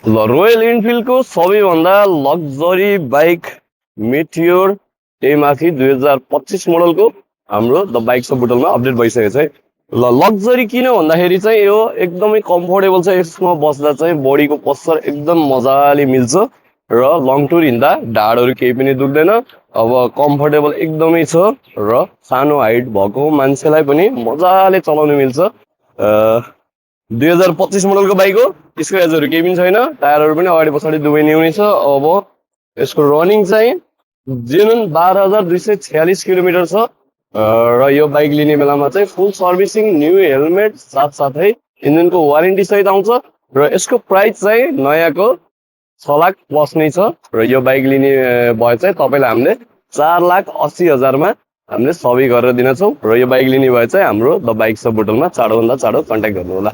ल रोयल इनफिल्डको सबैभन्दा luxury bike meteor त्यही माथि 2025 मोडलको हाम्रो द बाइक सब बुटलमा अपडेट भइसकेको छ है। ल लग्जरी किन भन्दाखेरि चाहिँ यो एकदमै कम्फोर्टेबल छ। यसमा बस्दा चाहिँ बडीको पोस्चर एकदम मजाले मिल्छ र लङ टुर हिँड्दा ढाडहरू केही पनि दुख्दैन। अब कम्फोर्टेबल एकदमै छ र सानो हाइट भएको मान्छेलाई पनि मजाले चलाउन मिल्छ। 2025 मोडलको बाइक हो, स्क्र्याचहरू केही पनि छैन, टायरहरू पनि अगाडि पछाडि दुवै न्यूनै छ। अब यसको रनिङ चाहिँ जेनुन 12,246 किलोमिटर छ र यो बाइक लिने बेलामा चाहिँ फुल सर्भिसिङ, न्यू हेलमेट साथसाथै इन्जिनको वारेन्टी सहित आउँछ र यसको प्राइस चाहिँ नयाँको 6 लाख प्लस नै छ र यो बाइक लिने भए चाहिँ तपाईँलाई हामीले 4,80,000मा हामीले सबै गरेर दिनेछौँ र यो बाइक लिने भए चाहिँ हाम्रो द बाइक सब बुटलमा चाँडोभन्दा चाँडो कन्ट्याक्ट गर्नु होला।